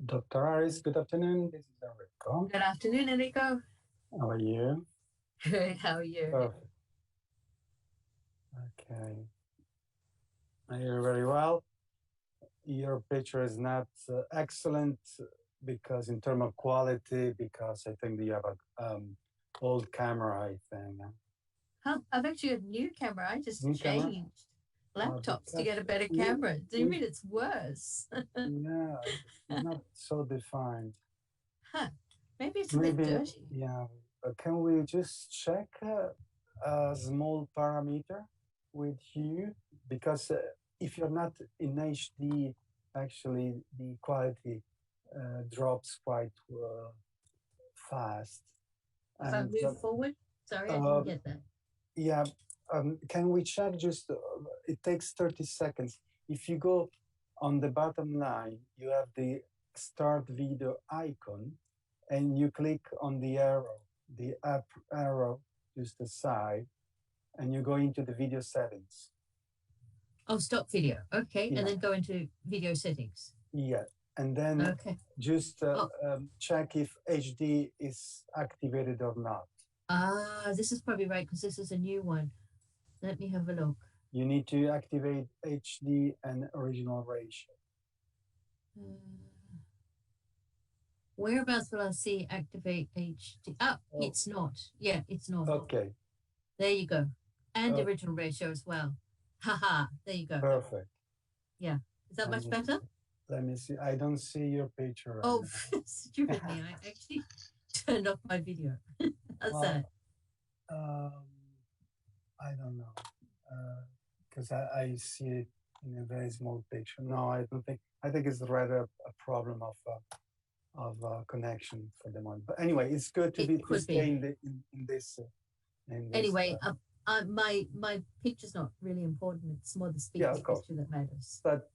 Dr. Aris, good afternoon. This is Enrico. Good afternoon, Enrico. How are you? Good, how are you? Perfect. Okay. I hear very well. Your picture is not excellent because in terms of quality, because I think you have an old camera, I think. I've actually got a new camera. I just New camera? changed laptops to get a better you- camera. Do you mean it's worse? Yeah, it's not so defined. Huh. Maybe it's a bit dirty. Yeah. Can we just check a small parameter with you? Because if you're not in HD, actually the quality drops quite fast. If I move forward? Sorry, I didn't get that. Yeah. Can we check just, it takes 30 seconds. If you go on the bottom line, you have the start video icon and you click on the arrow, the up arrow just the side, and you go into the video settings. Oh, stop video. Okay. Yeah. And then go into video settings. Yeah. And then just check if HD is activated or not. This is probably right because this is a new one. Let me have a look. You need to activate HD and original ratio. Whereabouts will I see activate HD? It's not. Yeah, it's not. Okay. There you go. And original ratio as well. Haha, there you go. Perfect. Yeah. Is that much better? Let me see. I don't see your picture right now. Stupid me. I actually turned off my video. How's that? I don't know. Because I see it in a very small picture. No, I don't think. I think it's rather a problem of connection for the moment. But anyway, it's good to stay in this. Anyway, my picture's not really important. It's more the speaker's picture that matters. But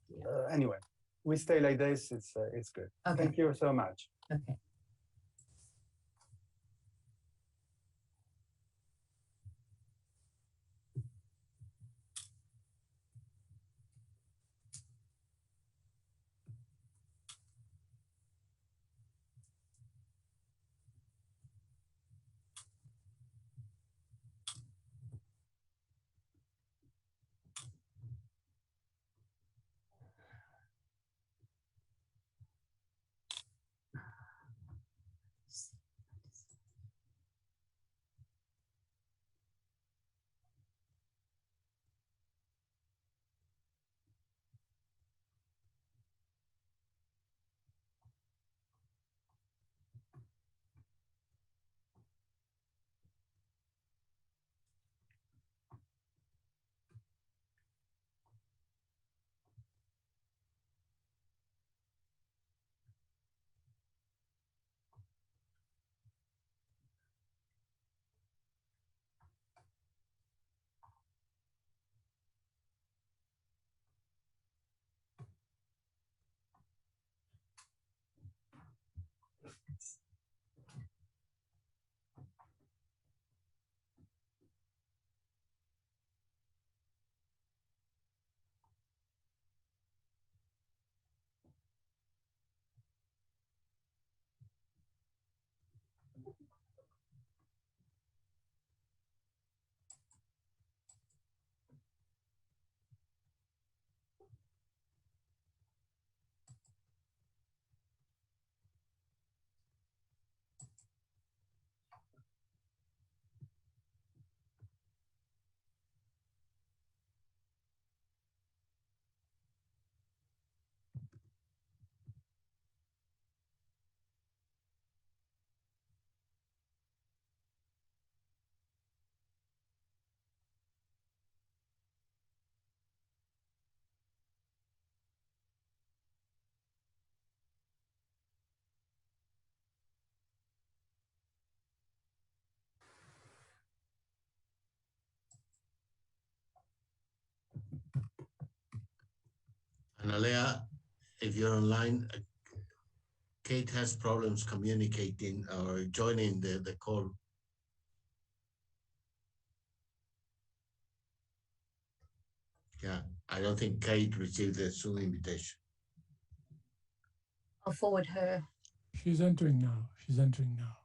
anyway, we stay like this. It's good. Okay. Thank you so much. Okay. Analea, if you're online, Kate has problems communicating or joining the call. Yeah, I don't think Kate received the Zoom invitation. I'll forward her. She's entering now. She's entering now.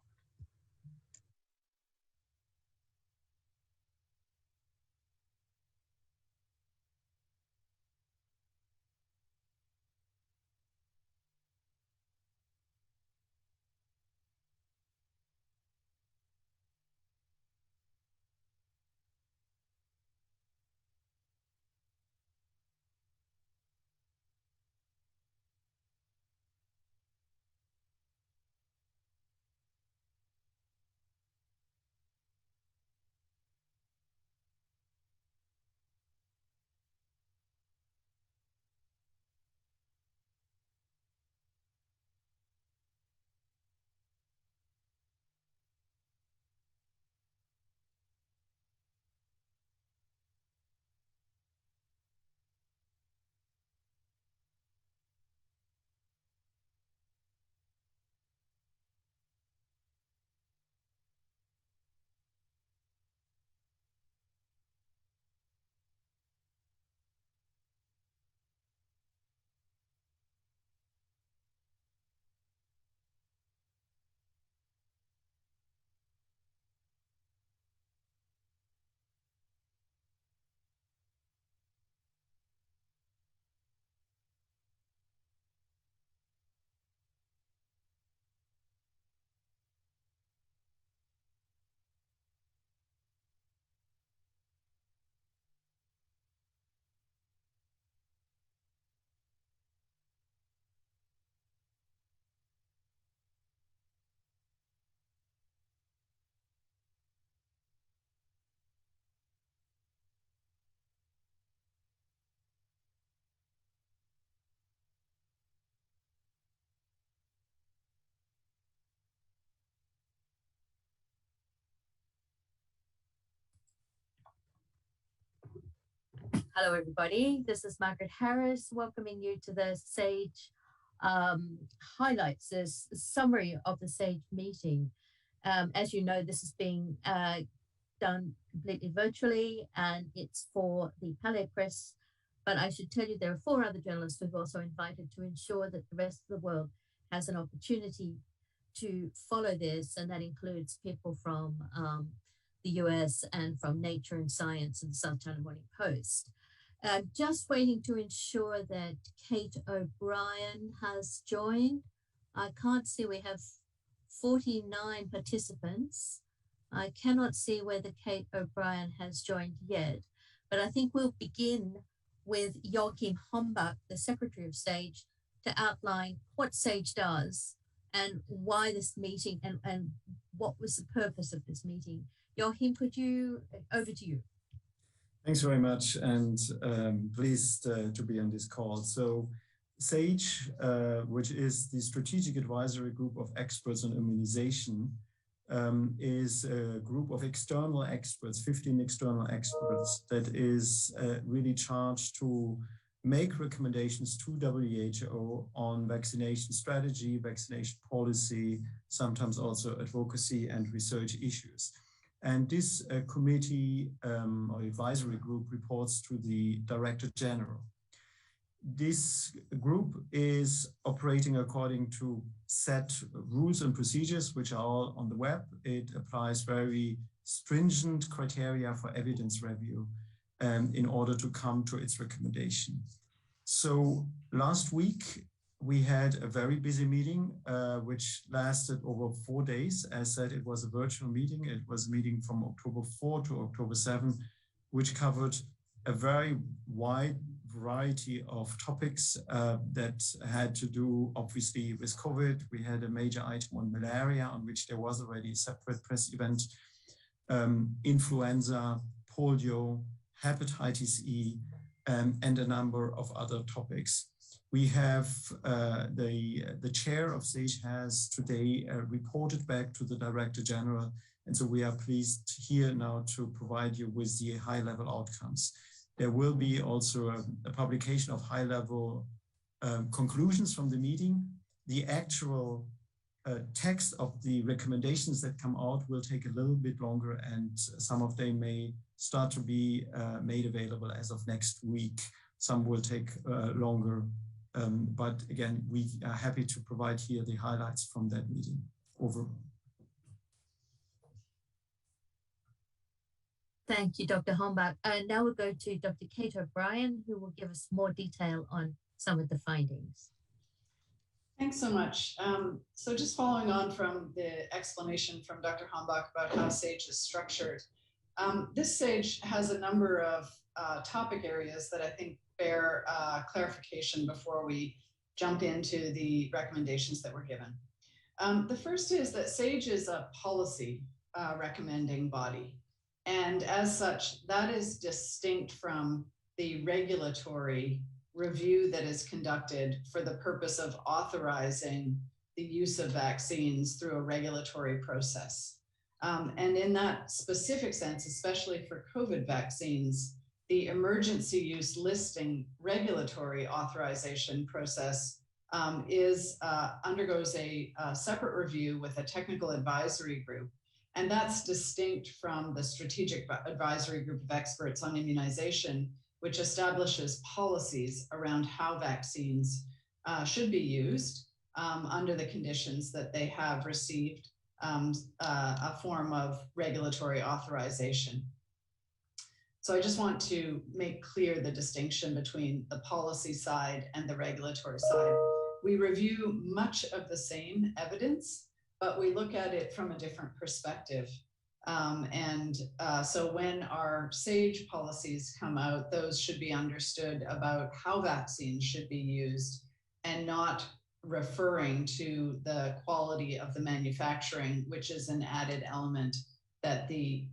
Hello, everybody. This is Margaret Harris welcoming you to the SAGE highlights, this summary of the SAGE meeting. As you know, this is being done completely virtually, and it's for the Palais Press. But I should tell you there are 4 other journalists we've also invited to ensure that the rest of the world has an opportunity to follow this, and that includes people from the US and from Nature and Science and the South China Morning Post. Just waiting to ensure that Kate O'Brien has joined. I can't see, we have 49 participants. I cannot see whether Kate O'Brien has joined yet, but I think we'll begin with Joachim Hombach, the Secretary of SAGE, to outline what SAGE does and why this meeting and what was the purpose of this meeting. Joachim, over to you. Thanks very much, and pleased to be on this call. So SAGE, which is the Strategic Advisory Group of Experts on Immunization, is a group of external experts, 15 external experts, that is really charged to make recommendations to WHO on vaccination strategy, vaccination policy, sometimes also advocacy and research issues. And this committee or advisory group reports to the Director General. This group is operating according to set rules and procedures, which are all on the web. It applies very stringent criteria for evidence review in order to come to its recommendation. So last week, we had a very busy meeting, which lasted over 4 days. As said, it was a virtual meeting. It was a meeting from October 4 to October 7, which covered a very wide variety of topics that had to do, obviously, with COVID. We had a major item on malaria, on which there was already a separate press event, influenza, polio, hepatitis E, and a number of other topics. We have the chair of SAGE has today reported back to the Director General, and so we are pleased here now to provide you with the high-level outcomes. There will be also a publication of high-level conclusions from the meeting. The actual text of the recommendations that come out will take a little bit longer, and some of them may start to be made available as of next week. Some will take longer But again, we are happy to provide here the highlights from that meeting overall. Thank you, Dr. Hombach. Now we'll go to Dr. Kate O'Brien, who will give us more detail on some of the findings. Thanks so much. So just following on from the explanation from Dr. Hombach about how SAGE is structured, this SAGE has a number of topic areas that I think bear clarification before we jump into the recommendations that were given. The first is that SAGE is a policy recommending body. And as such, that is distinct from the regulatory review that is conducted for the purpose of authorizing the use of vaccines through a regulatory process. And in that specific sense, especially for COVID vaccines, the emergency use listing regulatory authorization process undergoes a separate review with a technical advisory group. And that's distinct from the strategic advisory group of experts on immunization, which establishes policies around how vaccines should be used under the conditions that they have received a form of regulatory authorization. So I just want to make clear the distinction between the policy side and the regulatory side. We review much of the same evidence, but we look at it from a different perspective. So when our SAGE policies come out, those should be understood about how vaccines should be used and not referring to the quality of the manufacturing, which is an added element that the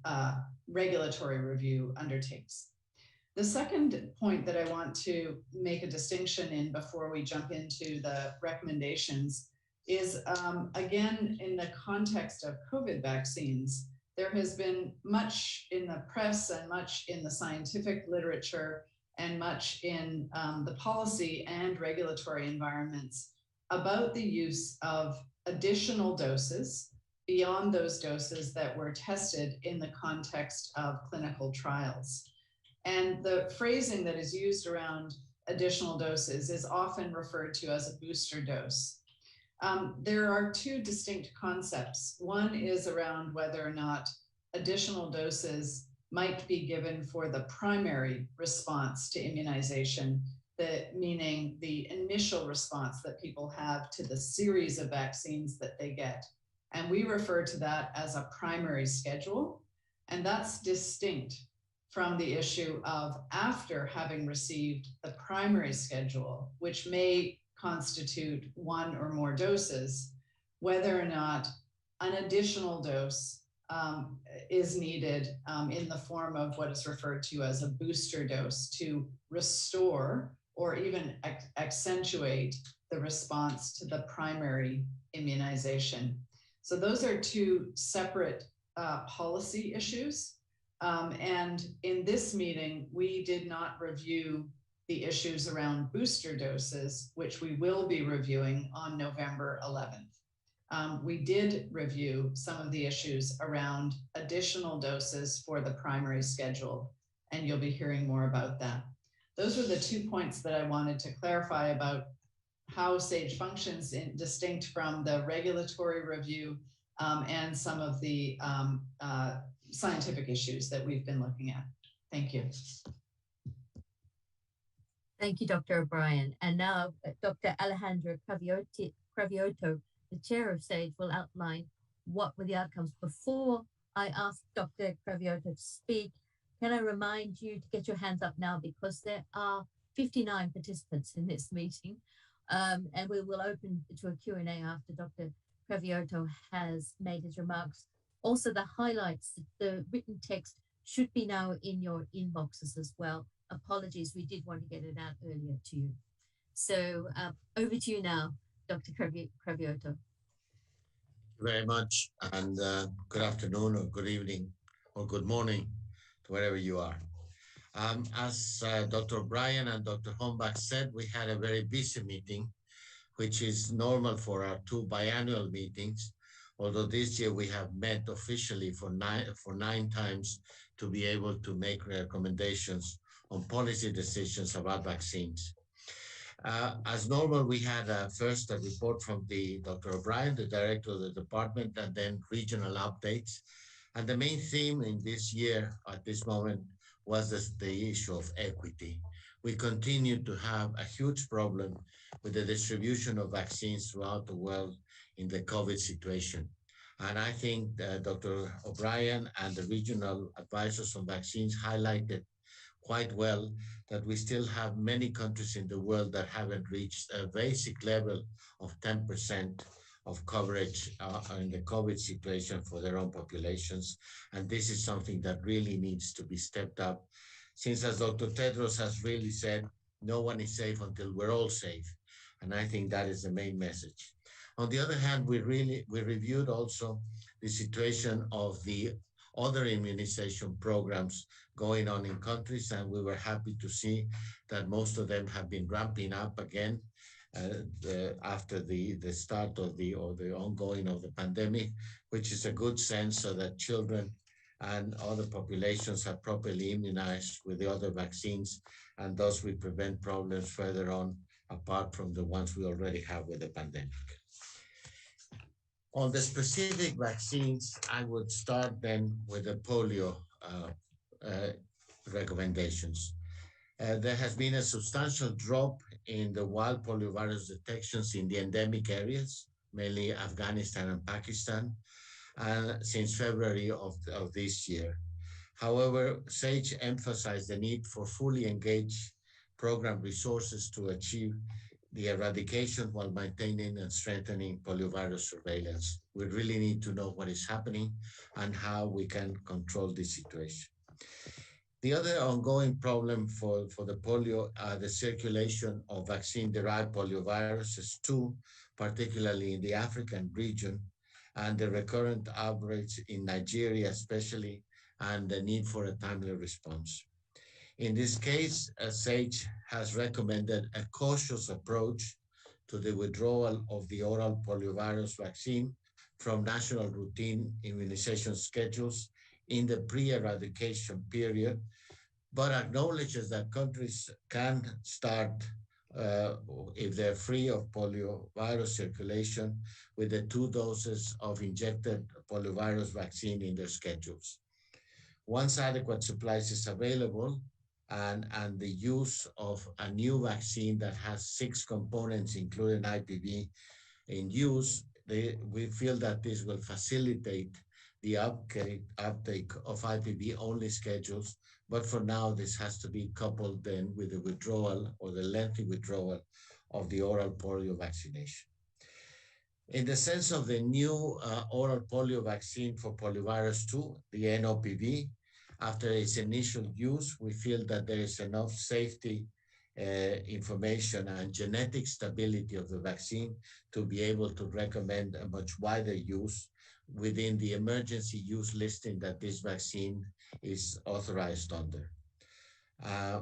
regulatory review undertakes. The second point that I want to make a distinction in before we jump into the recommendations is, again, in the context of COVID vaccines, there has been much in the press and much in the scientific literature and much in the policy and regulatory environments about the use of additional doses beyond those doses that were tested in the context of clinical trials. And the phrasing that is used around additional doses is often referred to as a booster dose. There are two distinct concepts. One is around whether or not additional doses might be given for the primary response to immunization, meaning the initial response that people have to the series of vaccines that they get. And we refer to that as a primary schedule. And that's distinct from the issue of after having received the primary schedule, which may constitute one or more doses, whether or not an additional dose is needed in the form of what is referred to as a booster dose to restore or even accentuate the response to the primary immunization. So those are two separate policy issues. And in this meeting, we did not review the issues around booster doses, which we will be reviewing on November 11th. We did review some of the issues around additional doses for the primary schedule, and you'll be hearing more about that. Those were the 2 points that I wanted to clarify about how SAGE functions distinct from the regulatory review and some of the scientific issues that we've been looking at. Thank you. Thank you, Dr. O'Brien. And now Dr. Alejandra Cravioto, the chair of SAGE, will outline what were the outcomes. Before I ask Dr. Cravioto to speak, can I remind you to get your hands up now because there are 59 participants in this meeting, and we will open to a Q&A after Dr. Cravioto has made his remarks. Also, the highlights, the written text should be now in your inboxes as well. Apologies, we did want to get it out earlier to you. So over to you now, Dr. Cravioto. Thank you very much, and good afternoon or good evening or good morning to wherever you are. As Dr. O'Brien and Dr. Hombach said, we had a very busy meeting, which is normal for our 2 biannual meetings, although this year we have met officially for nine times to be able to make recommendations on policy decisions about vaccines. As normal, we had first a report from the Dr. O'Brien, the director of the department, and then regional updates. And the main theme in this year at this moment was the issue of equity. We continue to have a huge problem with the distribution of vaccines throughout the world in the COVID situation. And I think Dr. O'Brien and the regional advisors on vaccines highlighted quite well that we still have many countries in the world that haven't reached a basic level of 10% of coverage in the COVID situation for their own populations. And this is something that really needs to be stepped up. Since, as Dr. Tedros has really said, no one is safe until we're all safe. And I think that is the main message. On the other hand, we reviewed also the situation of the other immunization programs going on in countries, and we were happy to see that most of them have been ramping up again after the start of the ongoing of the pandemic, which is a good sense so that children and other populations are properly immunized with the other vaccines, and thus we prevent problems further on apart from the ones we already have with the pandemic. On the specific vaccines, I would start then with the polio recommendations. There has been a substantial drop in the wild poliovirus detections in the endemic areas, mainly Afghanistan and Pakistan, since February of this year. However, SAGE emphasized the need for fully engaged program resources to achieve the eradication while maintaining and strengthening poliovirus surveillance. We really need to know what is happening and how we can control this situation. The other ongoing problem for the polio are the circulation of vaccine-derived polioviruses too, particularly in the African region, and the recurrent outbreaks in Nigeria especially, and the need for a timely response. In this case, SAGE has recommended a cautious approach to the withdrawal of the oral poliovirus vaccine from national routine immunization schedules in the pre-eradication period, but acknowledges that countries can start, if they're free of poliovirus circulation, with the 2 doses of injected poliovirus vaccine in their schedules. Once adequate supplies is available, and the use of a new vaccine that has 6 components, including IPV, in use, we feel that this will facilitate the uptake of IPV-only schedules, but for now, this has to be coupled then with the withdrawal or the lengthy withdrawal of the oral polio vaccination. In the sense of the new oral polio vaccine for poliovirus 2, the NOPV, after its initial use, we feel that there is enough safety information and genetic stability of the vaccine to be able to recommend a much wider use within the emergency use listing that this vaccine is authorized under. I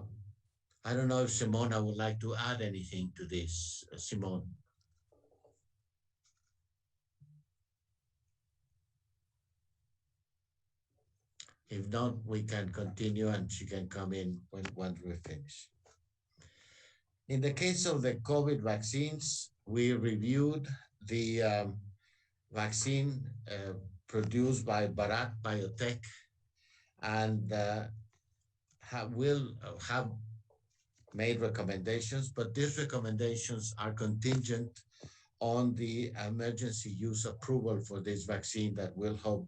don't know if Simona would like to add anything to this. Simone. If not, we can continue and she can come in once we're finished. In the case of the COVID vaccines, we reviewed the vaccine produced by Bharat Biotech and will have made recommendations, but these recommendations are contingent on the emergency use approval for this vaccine that we'll hope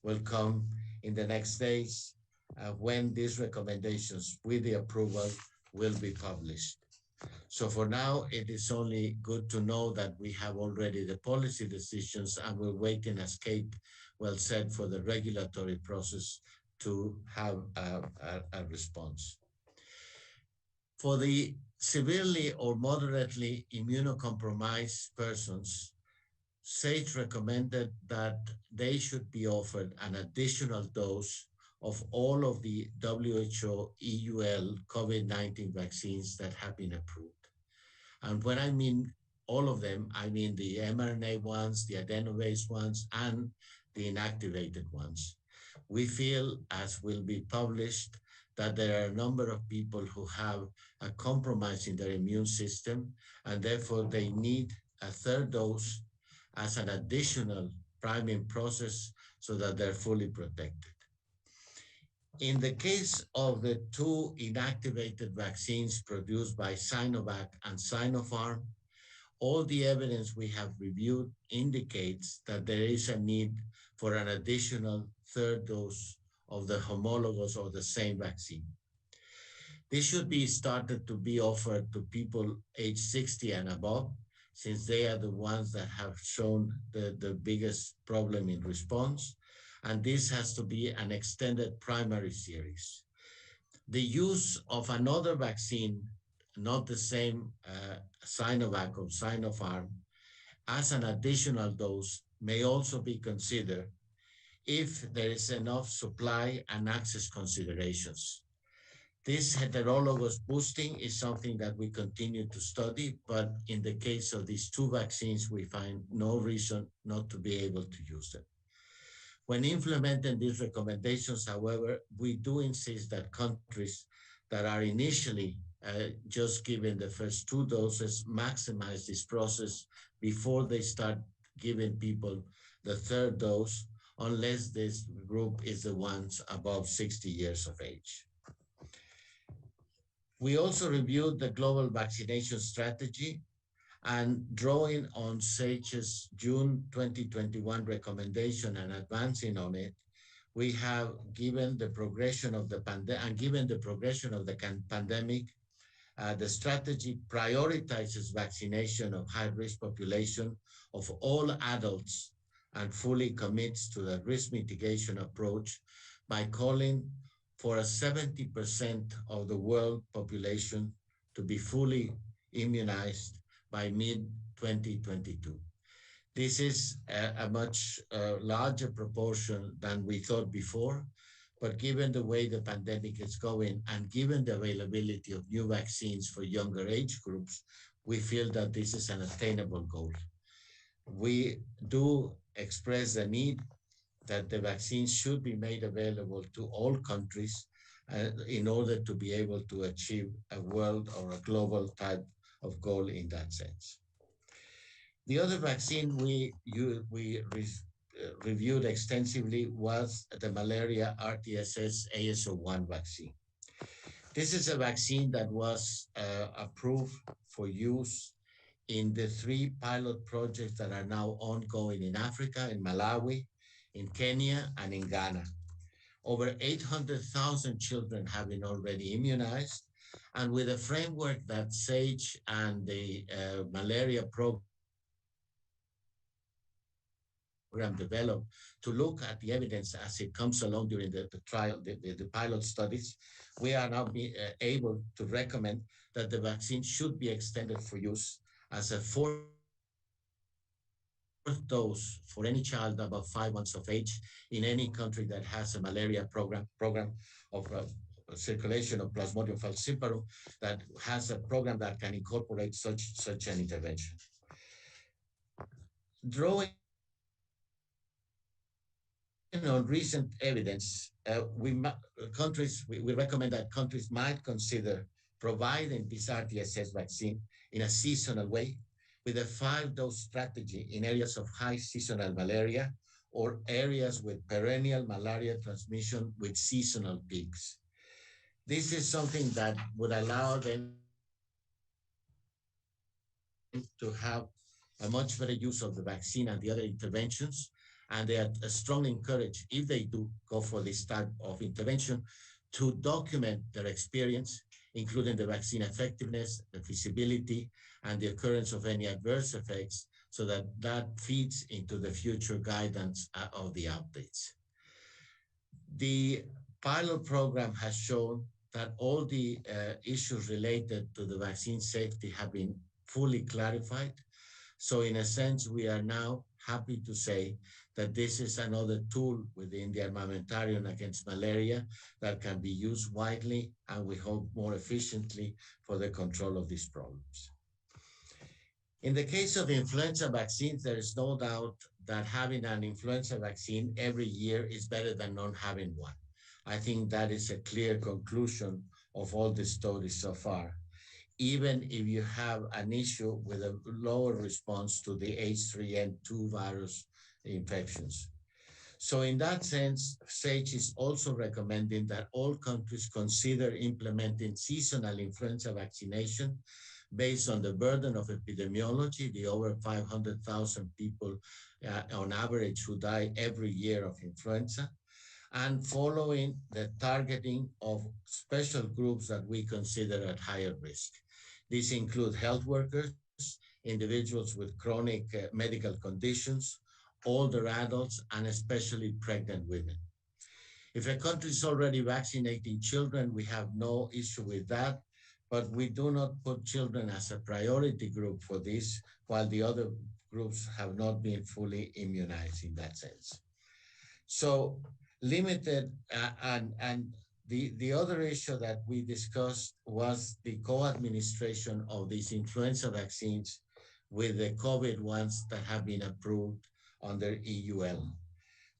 will come in the next days when these recommendations with the approval will be published. So for now, it is only good to know that we have already the policy decisions and we're waiting, as Kate well said, for the regulatory process to have a response. For the severely or moderately immunocompromised persons, SAGE recommended that they should be offered an additional dose of all of the WHO EUL COVID-19 vaccines that have been approved. And when I mean all of them, I mean the mRNA ones, the adeno-based ones, and the inactivated ones. We feel, as will be published, that there are a number of people who have a compromise in their immune system, and therefore they need a third dose as an additional priming process so that they're fully protected. In the case of the two inactivated vaccines produced by Sinovac and Sinopharm, all the evidence we have reviewed indicates that there is a need for an additional third dose of the homologous or the same vaccine. This should be started to be offered to people age 60 and above, since they are the ones that have shown the biggest problem in response. And this has to be an extended primary series. The use of another vaccine, not the same Sinovac or Sinopharm, as an additional dose may also be considered if there is enough supply and access considerations. This heterologous boosting is something that we continue to study, but in the case of these two vaccines, we find no reason not to be able to use them. When implementing these recommendations, however, we do insist that countries that are initially just given the first two doses maximize this process before they start giving people the third dose, unless this group is the ones above 60 years of age. We also reviewed the global vaccination strategy, and drawing on SAGE's June 2021 recommendation and advancing on it, we have given the progression of the pandemic, the strategy prioritizes vaccination of high-risk population of all adults and fully commits to the risk mitigation approach by calling for a 70% of the world population to be fully immunized by mid-2022. This is a much larger proportion than we thought before, but given the way the pandemic is going and given the availability of new vaccines for younger age groups, we feel that this is an attainable goal. We do express the need that the vaccines should be made available to all countries in order to be able to achieve a world or a global type of goal in that sense. The other vaccine we reviewed extensively was the malaria RTS AS01 vaccine. This is a vaccine that was approved for use in the 3 pilot projects that are now ongoing in Africa, in Malawi, in Kenya, and in Ghana. Over 800,000 children have been already immunized, and with a framework that SAGE and the malaria program developed to look at the evidence as it comes along during the trial, the pilot studies, we are now able to recommend that the vaccine should be extended for use as a fourth dose for any child above 5 months of age in any country that has a malaria program of circulation of Plasmodium falciparum, that has a program that can incorporate such an intervention. Drawing on recent evidence, we recommend that countries might consider providing this RTSS vaccine in a seasonal way with a 5-dose strategy in areas of high seasonal malaria or areas with perennial malaria transmission with seasonal peaks. This is something that would allow them to have a much better use of the vaccine and the other interventions. And they are strongly encouraged, if they do go for this type of intervention, to document their experience, including the vaccine effectiveness, the feasibility, and the occurrence of any adverse effects, so that that feeds into the future guidance of the updates. The pilot program has shown that all the issues related to the vaccine safety have been fully clarified. So in a sense, we are now happy to say that this is another tool within the armamentarium against malaria that can be used widely and we hope more efficiently for the control of these problems. In the case of influenza vaccines, there is no doubt that having an influenza vaccine every year is better than not having one. I think that is a clear conclusion of all the studies so far, even if you have an issue with a lower response to the H3N2 virus infections. So in that sense, SAGE is also recommending that all countries consider implementing seasonal influenza vaccination based on the burden of epidemiology, the over 500,000 people on average who die every year of influenza, and following the targeting of special groups that we consider at higher risk. These include health workers, individuals with chronic medical conditions, older adults, and especially pregnant women. If a country is already vaccinating children, we have no issue with that, but we do not put children as a priority group for this, while the other groups have not been fully immunized in that sense. So limited, and the other issue that we discussed was the co-administration of these influenza vaccines with the COVID ones that have been approved under EUL.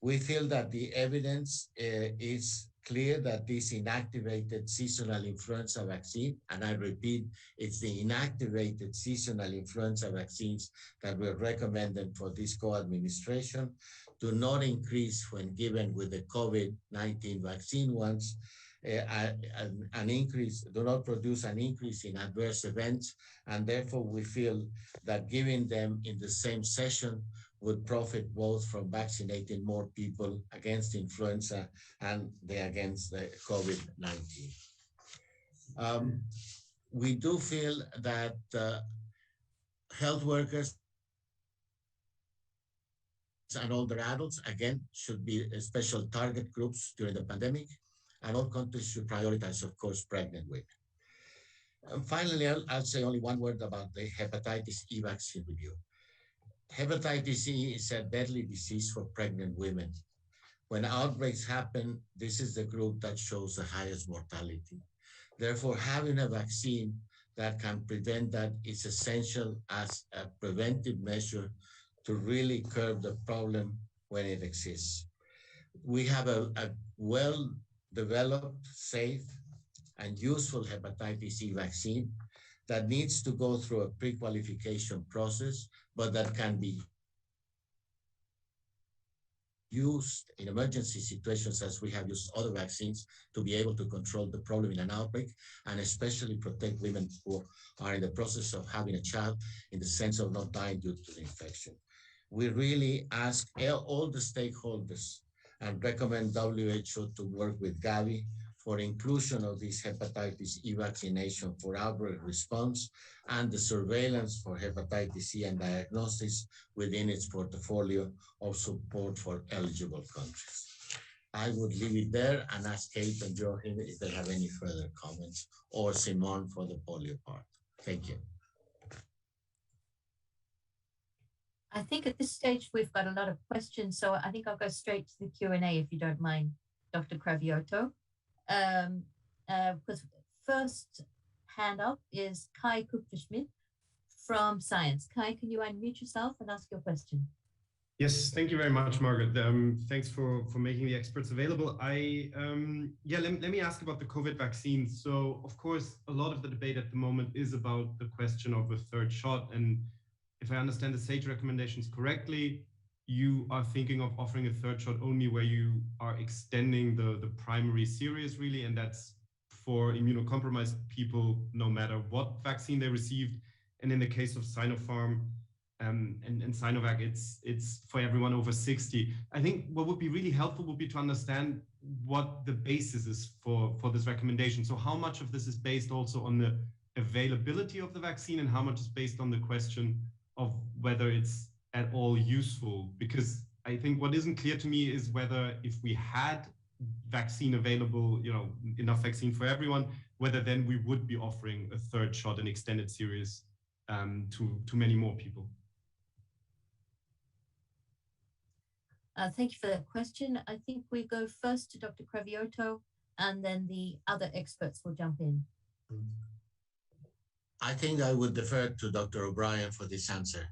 We feel that the evidence is clear that this inactivated seasonal influenza vaccine, and I repeat, it's the inactivated seasonal influenza vaccines that we're recommending for this co-administration, do not increase when given with the COVID-19 vaccine ones, do not produce an increase in adverse events, and therefore we feel that giving them in the same session would profit both from vaccinating more people against influenza and against the COVID-19. We do feel that health workers and older adults, again, should be special target groups during the pandemic, and all countries should prioritize, of course, pregnant women. And finally, I'll say only one word about the hepatitis E vaccine review. Hepatitis E is a deadly disease for pregnant women. When outbreaks happen, this is the group that shows the highest mortality. Therefore, having a vaccine that can prevent that is essential as a preventive measure to really curb the problem when it exists. We have a well-developed, safe, and useful hepatitis E vaccine that needs to go through a pre-qualification process, but that can be used in emergency situations as we have used other vaccines to be able to control the problem in an outbreak, and especially protect women who are in the process of having a child in the sense of not dying due to the infection. We really ask all the stakeholders and recommend WHO to work with Gavi for inclusion of this hepatitis E vaccination for outbreak response and the surveillance for hepatitis E and diagnosis within its portfolio of support for eligible countries. I would leave it there and ask Kate and Joachim if they have any further comments, or Simon for the polio part. Thank you. I think at this stage we've got a lot of questions, so I think I'll go straight to the Q&A if you don't mind, Dr. Cravioto. Because first hand up is Kai Kupferschmidt from Science. Kai, can you unmute yourself and ask your question? Yes, thank you very much, Margaret. Thanks for making the experts available. Let me ask about the COVID vaccine. So, of course, a lot of the debate at the moment is about the question of a third shot. And if I understand the SAGE recommendations correctly, you are thinking of offering a third shot only where you are extending the primary series, really, and that's for immunocompromised people, no matter what vaccine they received. And in the case of Sinopharm and Sinovac, it's for everyone over 60. I think what would be really helpful would be to understand what the basis is for this recommendation. So how much of this is based also on the availability of the vaccine, and how much is based on the question of whether it's at all useful? Because I think what isn't clear to me is whether if we had vaccine available, enough vaccine for everyone, whether then we would be offering a third shot, an extended series to many more people. Thank you for that question. I think we go first to Dr. Cravioto, and then the other experts will jump in. I think I would defer to Dr. O'Brien for this answer.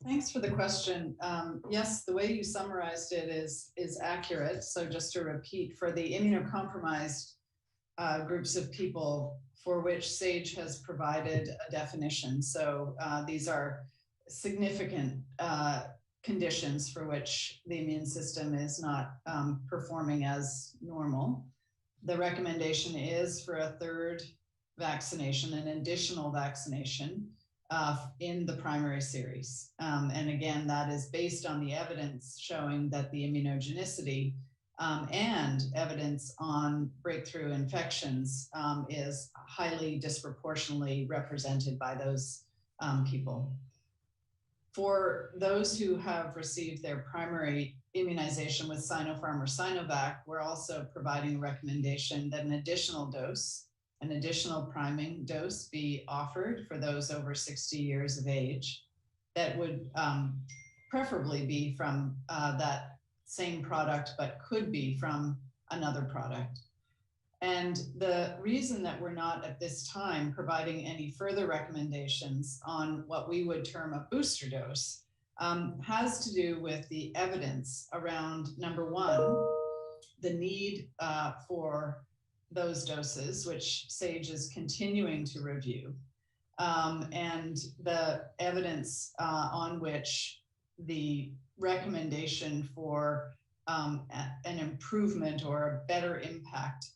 Thanks for the question. Yes, the way you summarized it is accurate. So just to repeat, for the immunocompromised groups of people for which SAGE has provided a definition. So these are significant conditions for which the immune system is not performing as normal. The recommendation is for a third vaccination, an additional vaccination in the primary series. And again, that is based on the evidence showing that the immunogenicity and evidence on breakthrough infections is highly disproportionately represented by those people. For those who have received their primary immunization with Sinopharm or Sinovac, we're also providing a recommendation that an additional dose, an additional priming dose be offered for those over 60 years of age. That would preferably be from that same product, but could be from another product. And the reason that we're not at this time providing any further recommendations on what we would term a booster dose has to do with the evidence around, number one, the need for those doses, which SAGE is continuing to review, and the evidence on which the recommendation for an improvement or a better impact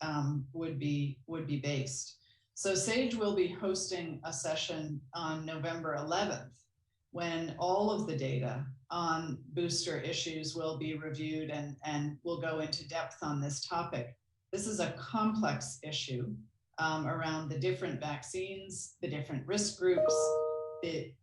would be based. So SAGE will be hosting a session on November 11th when all of the data on booster issues will be reviewed and we'll go into depth on this topic. This is a complex issue around the different vaccines, the different risk groups, the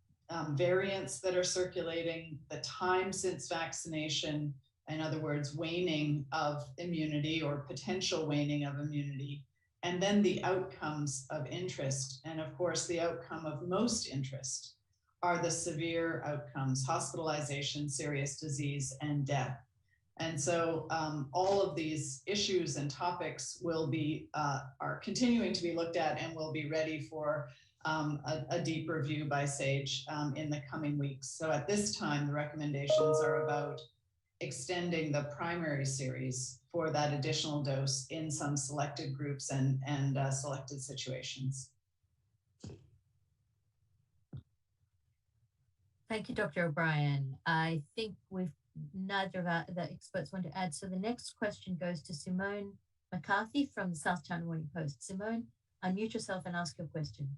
variants that are circulating, the time since vaccination, in other words, waning of immunity or potential waning of immunity, and then the outcomes of interest. And of course, the outcome of most interest are the severe outcomes, hospitalization, serious disease, and death. And so all of these issues and topics will be, are continuing to be looked at and will be ready for a deep review by SAGE in the coming weeks. So at this time, the recommendations are about extending the primary series for that additional dose in some selected groups and selected situations. Thank you, Dr. O'Brien. I think neither of the experts want to add. So the next question goes to Simone McCarthy from the South China Morning Post. Simone, unmute yourself and ask your question.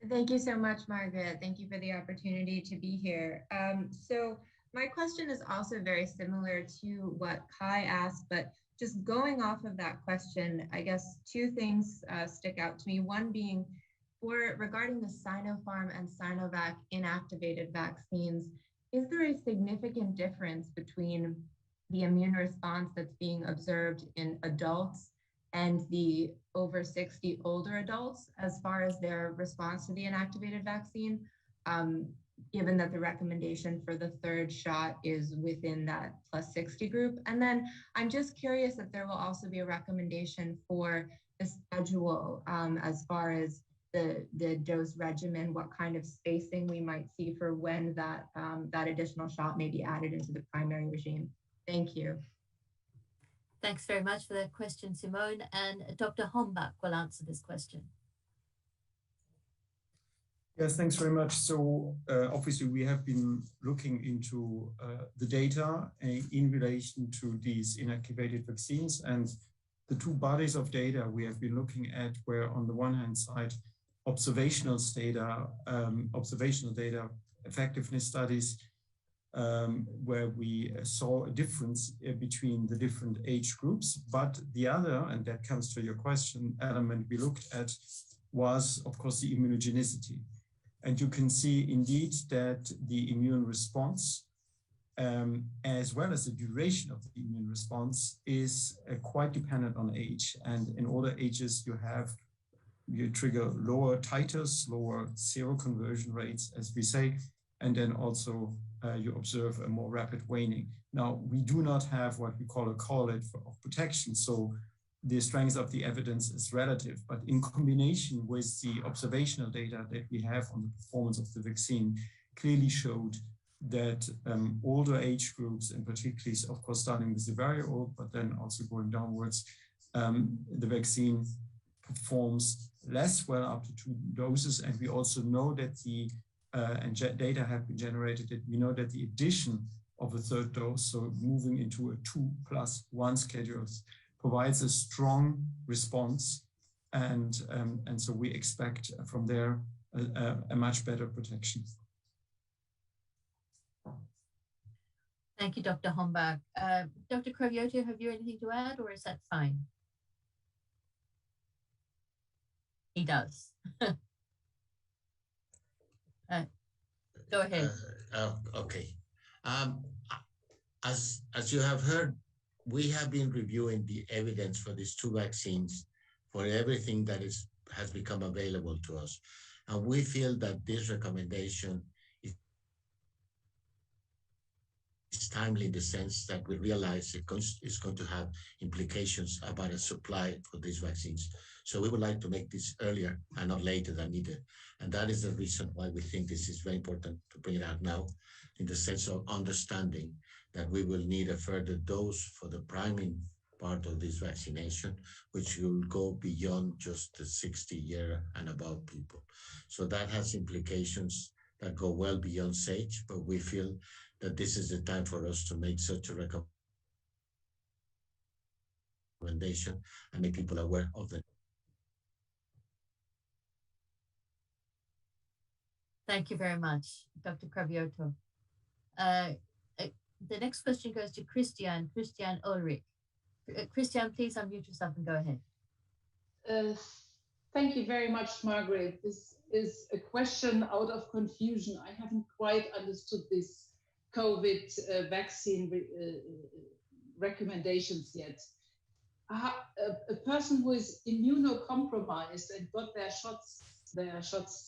Thank you so much, Margaret. Thank you for the opportunity to be here. So my question is also very similar to what Kai asked, but just going off of that question, I guess two things stick out to me. One being regarding the Sinopharm and Sinovac inactivated vaccines, is there a significant difference between the immune response that's being observed in adults and the over 60 older adults as far as their response to the inactivated vaccine, given that the recommendation for the third shot is within that plus 60 group? And then I'm just curious if there will also be a recommendation for the schedule as far as the dose regimen, what kind of spacing we might see for when that additional shot may be added into the primary regime. Thank you. Thanks very much for that question, Simone. And Dr. Hombach will answer this question. Yes, thanks very much. So obviously we have been looking into the data in relation to these inactivated vaccines, and the two bodies of data we have been looking at were, on the one hand side, observational data, effectiveness studies, where we saw a difference between the different age groups. But the other, and that comes to your question, element we looked at was, of course, the immunogenicity. And you can see indeed that the immune response, as well as the duration of the immune response, is quite dependent on age. And in older ages, you trigger lower titers, lower seroconversion rates, as we say, and then also you observe a more rapid waning. Now, we do not have what we call a correlate of protection, so the strength of the evidence is relative, but in combination with the observational data that we have on the performance of the vaccine, clearly showed that older age groups, and particularly, of course, starting with the very old, but then also going downwards, the vaccine performs less well up to 2 doses. And we also know that data have been generated that we know that the addition of a third dose, so moving into a 2+1 schedule, provides a strong response. And so we expect from there a much better protection. Thank you, Dr. Hombach. Dr. Cravioto, have you anything to add, or is that fine? He does. Go ahead. Okay. As you have heard, we have been reviewing the evidence for these 2 vaccines for everything that has become available to us. And we feel that this recommendation is timely in the sense that we realize it's going to have implications about a supply for these vaccines. So we would like to make this earlier and not later than needed. And that is the reason why we think this is very important to bring it out now, in the sense of understanding that we will need a further dose for the priming part of this vaccination, which will go beyond just the 60-year and above people. So that has implications that go well beyond SAGE, but we feel that this is the time for us to make such a recommendation and make people aware of them. Thank you very much, Dr. Cravioto. The next question goes to Christian Ulrich. Christian, please unmute yourself and go ahead. Thank you very much, Margaret. This is a question out of confusion. I haven't quite understood this COVID vaccine recommendations yet. A person who is immunocompromised and got their shots,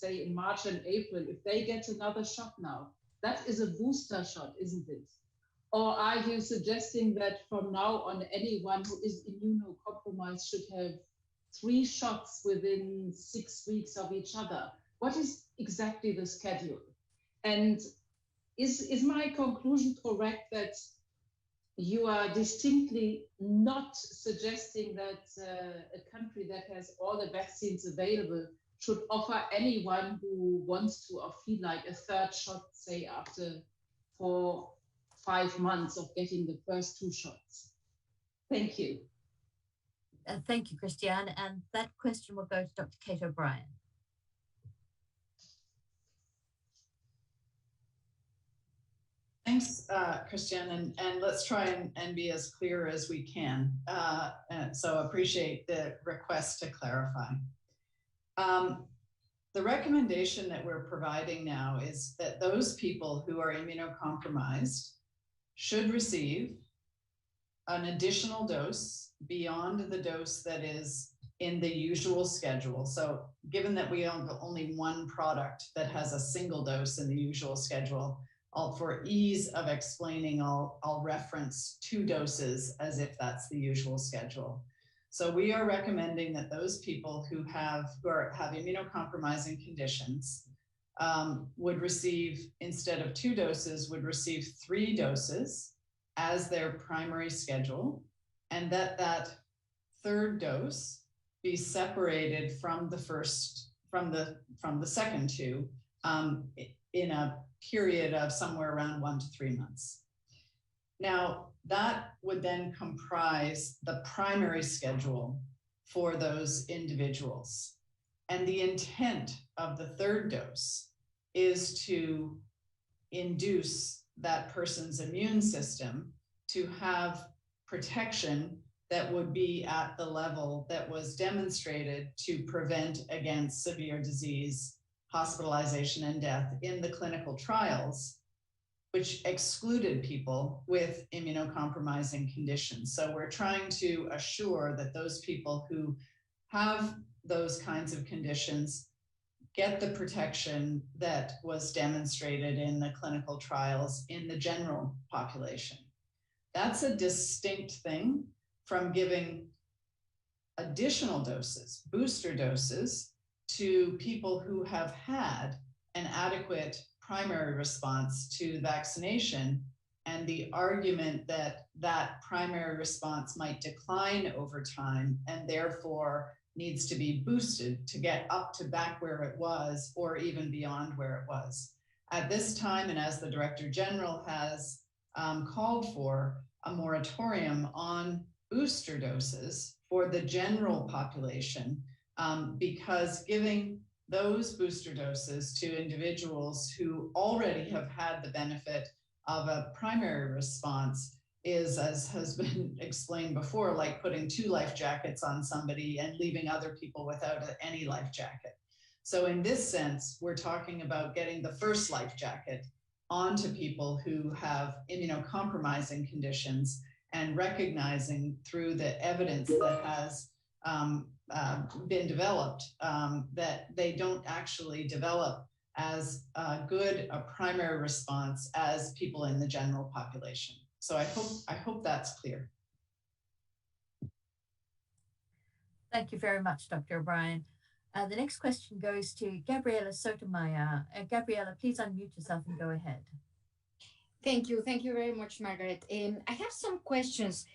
say in March and April, if they get another shot now, that is a booster shot, isn't it? Or are you suggesting that from now on, anyone who is immunocompromised should have 3 shots within 6 weeks of each other? What is exactly the schedule? And is my conclusion correct that you are distinctly not suggesting that a country that has all the vaccines available should offer anyone who wants to or feel like a 3rd shot, say after 4-5 months of getting the first 2 shots? Thank you. Thank you, Christiane. And that question will go to Dr. Kate O'Brien. Thanks, Christian, and let's try and be as clear as we can. So appreciate the request to clarify. The recommendation that we're providing now is that those people who are immunocompromised should receive an additional dose beyond the dose that is in the usual schedule. So given that we own only one product that has a single dose in the usual schedule, for ease of explaining, I'll reference 2 doses as if that's the usual schedule. So we are recommending that those people who have immunocompromising conditions would receive, instead of 2 doses, would receive 3 doses as their primary schedule, and that 3rd dose be separated from the second 2 in a period of somewhere around 1 to 3 months. Now, that would then comprise the primary schedule for those individuals. And the intent of the 3rd dose is to induce that person's immune system to have protection that would be at the level that was demonstrated to prevent against severe disease, hospitalization, and death in the clinical trials, which excluded people with immunocompromising conditions. So we're trying to assure that those people who have those kinds of conditions get the protection that was demonstrated in the clinical trials in the general population. That's a distinct thing from giving additional doses, booster doses, to people who have had an adequate primary response to vaccination, and the argument that that primary response might decline over time and therefore needs to be boosted to get up to back where it was or even beyond where it was. At this time, and as the Director General has called for, a moratorium on booster doses for the general population, because giving those booster doses to individuals who already have had the benefit of a primary response is, as has been explained before, like putting 2 life jackets on somebody and leaving other people without any life jacket. So in this sense, we're talking about getting the first life jacket onto people who have immunocompromising conditions and recognizing through the evidence that has been developed that they don't actually develop as good a primary response as people in the general population. So I hope that's clear. Thank you very much, Dr. O'Brien. The next question goes to Gabriela Sotomayor. Gabriela, please unmute yourself and go ahead. Thank you very much, Margaret. I have some questions.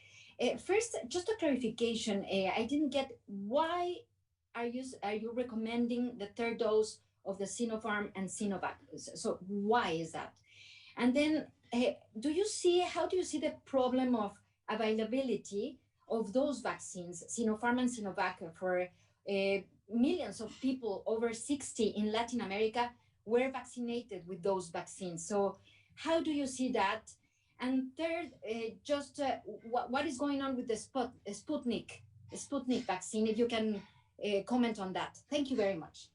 First, just a clarification. I didn't get why are you recommending the 3rd dose of the Sinopharm and Sinovac? So why is that? And then how do you see the problem of availability of those vaccines, Sinopharm and Sinovac, for millions of people over 60 in Latin America were vaccinated with those vaccines? So how do you see that? And third, what is going on with the Sputnik vaccine, if you can comment on that. Thank you very much.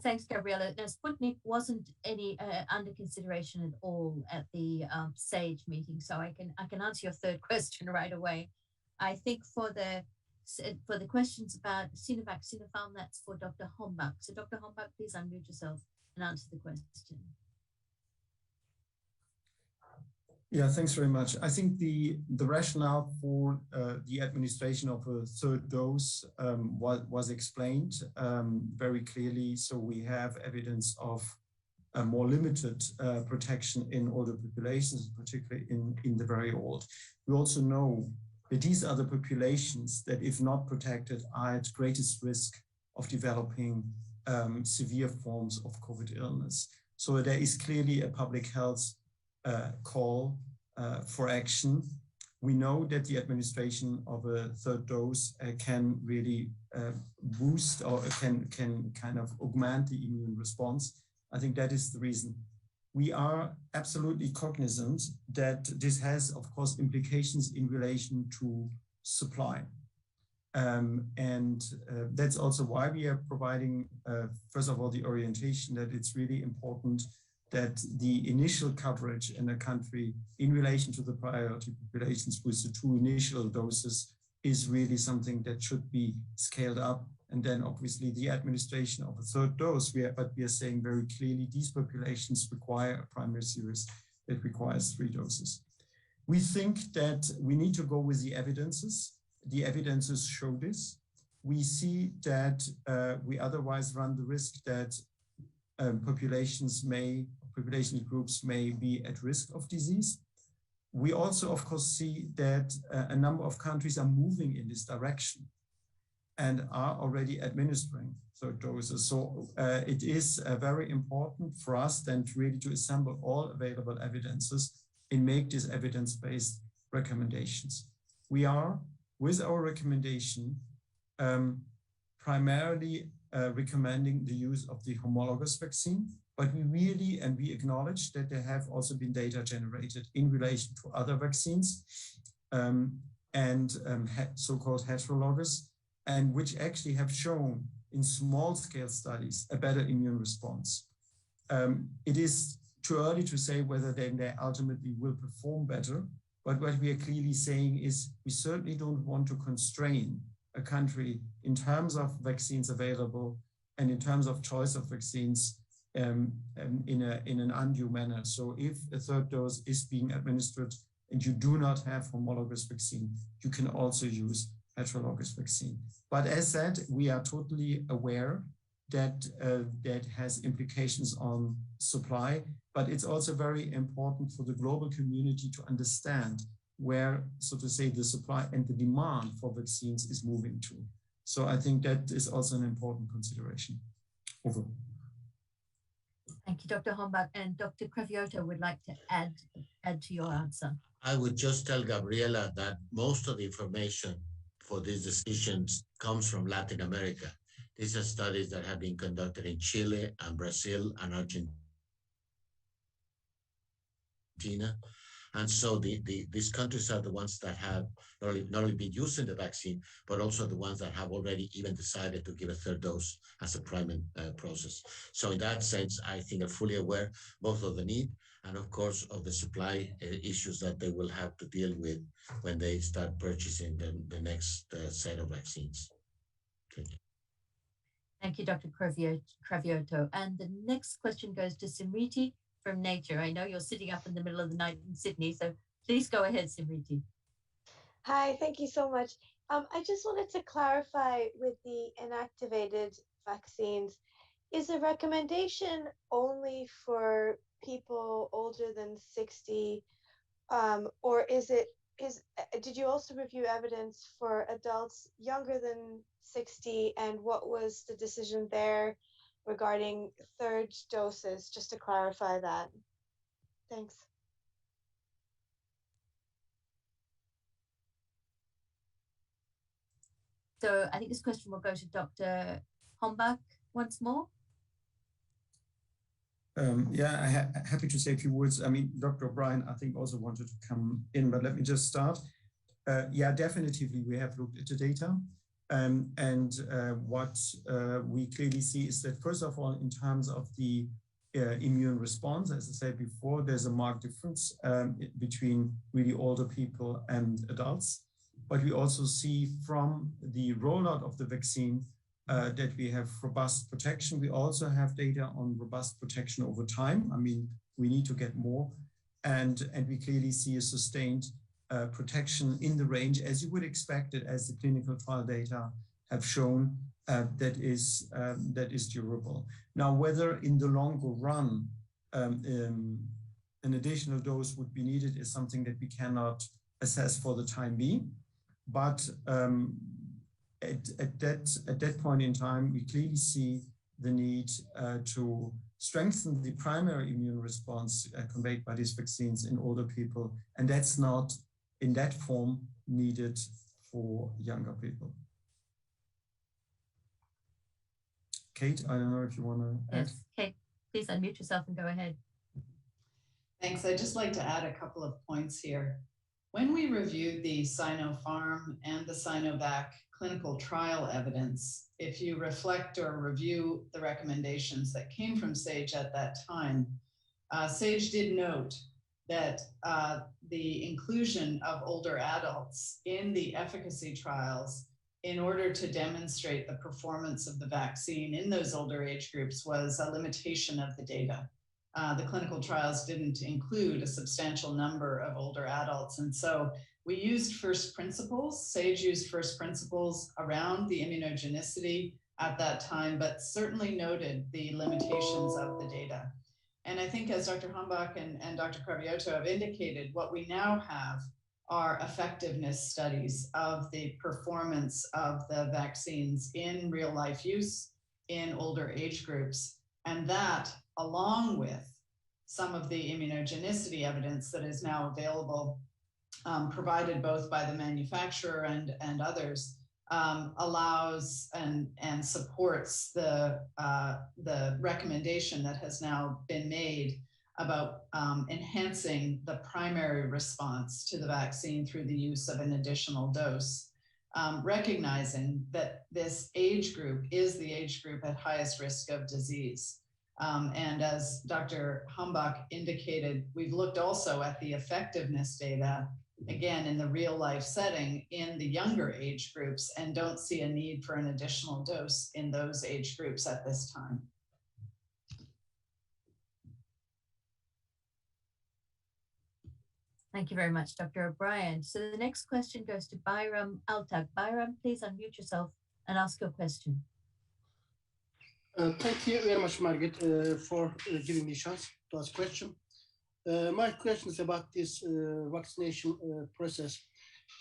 Thanks, Gabriela. No, Sputnik wasn't any under consideration at all at the SAGE meeting, so I can answer your third question right away. I think for the questions about Sinovac, Sinopharm, that's for Dr. Hombach. So Dr. Hombach, please unmute yourself and answer the question. Yeah, thanks very much. I think the rationale for the administration of a 3rd dose was explained very clearly. So we have evidence of a more limited protection in older populations, particularly in the very old. We also know that these are the populations that, if not protected, are at greatest risk of developing severe forms of COVID illness. So there is clearly a public health call for action. We know that the administration of a 3rd dose can really boost or can kind of augment the immune response. I think that is the reason. We are absolutely cognizant that this has, of course, implications in relation to supply. That's also why we are providing, first of all, the orientation that it's really important that the initial coverage in a country in relation to the priority populations with the 2 initial doses is really something that should be scaled up. And then obviously the administration of a 3rd dose, but we are saying very clearly these populations require a primary series that requires 3 doses. We think that we need to go with the evidences. The evidences show this. We see that we otherwise run the risk that population groups may be at risk of disease. We also, of course, see that a number of countries are moving in this direction and are already administering 3rd doses. So it is very important for us then to really to assemble all available evidences and make these evidence-based recommendations. We are, with our recommendation, primarily recommending the use of the homologous vaccine, but we really, and we acknowledge that there have also been data generated in relation to other vaccines and so-called heterologous, and which actually have shown in small-scale studies a better immune response. It is too early to say whether then they ultimately will perform better, but what we are clearly saying is we certainly don't want to constrain a country in terms of vaccines available and in terms of choice of vaccines in an undue manner. So if a 3rd dose is being administered and you do not have homologous vaccine, you can also use heterologous vaccine. But as said, we are totally aware that has implications on supply, but it's also very important for the global community to understand where, so to say, the supply and the demand for vaccines is moving to. So I think that is also an important consideration. Over. Thank you, Dr. Hombach, and Dr. Cravioto would like to add to your answer. I would just tell Gabriela that most of the information for these decisions comes from Latin America. These are studies that have been conducted in Chile and Brazil and Argentina. And so these countries are the ones that have not only been using the vaccine, but also the ones that have already even decided to give a third dose as a priming process. So in that sense, I think are fully aware both of the need and of course of the supply issues that they will have to deal with when they start purchasing the next set of vaccines. Thank you. Thank you, Dr. Cravioto. And the next question goes to Simriti from Nature. I know you're sitting up in the middle of the night in Sydney, so please go ahead, Simriti. Hi, thank you so much. I just wanted to clarify with the inactivated vaccines, is the recommendation only for people older than 60, or did you also review evidence for adults younger than 60, and what was the decision there regarding third doses, just to clarify that? Thanks. So I think this question will go to Dr. Hombach once more. Yeah, happy to say a few words. I mean, Dr. O'Brien, I think also wanted to come in, but let me just start. Yeah, definitively, we have looked at the data. What we clearly see is that, first of all, in terms of the immune response, as I said before, there's a marked difference between really older people and adults. But we also see from the rollout of the vaccine that we have robust protection. We also have data on robust protection over time. I mean, we need to get more. And we clearly see a sustained protection in the range, as you would expect it, as the clinical trial data have shown, that is durable. Now, whether in the longer run an additional dose would be needed is something that we cannot assess for the time being. But at that point in time, we clearly see the need to strengthen the primary immune response conveyed by these vaccines in older people. And that's not in that form needed for younger people. Kate, I don't know if you want to add. Yes, Kate, please unmute yourself and go ahead. Thanks. I'd just like to add a couple of points here. When we reviewed the Sinopharm and the Sinovac clinical trial evidence, if you reflect or review the recommendations that came from SAGE at that time, SAGE did note that the inclusion of older adults in the efficacy trials in order to demonstrate the performance of the vaccine in those older age groups was a limitation of the data. The clinical trials didn't include a substantial number of older adults. And so we used first principles. SAGE used first principles around the immunogenicity at that time, but certainly noted the limitations of the data. And I think as Dr. Hombach and Dr. Cravioto have indicated, what we now have are effectiveness studies of the performance of the vaccines in real life use in older age groups. And that, along with some of the immunogenicity evidence that is now available, provided both by the manufacturer and others, allows and supports the recommendation that has now been made about enhancing the primary response to the vaccine through the use of an additional dose, recognizing that this age group is the age group at highest risk of disease. And as Dr. Hombach indicated, we've looked also at the effectiveness data, again, in the real life setting in the younger age groups, and don't see a need for an additional dose in those age groups at this time. Thank you very much, Dr. O'Brien. So the next question goes to Bayram Altag. Bayram, please unmute yourself and ask your question. Thank you very much, Margaret, for giving me a chance to ask a question. My question is about this vaccination process.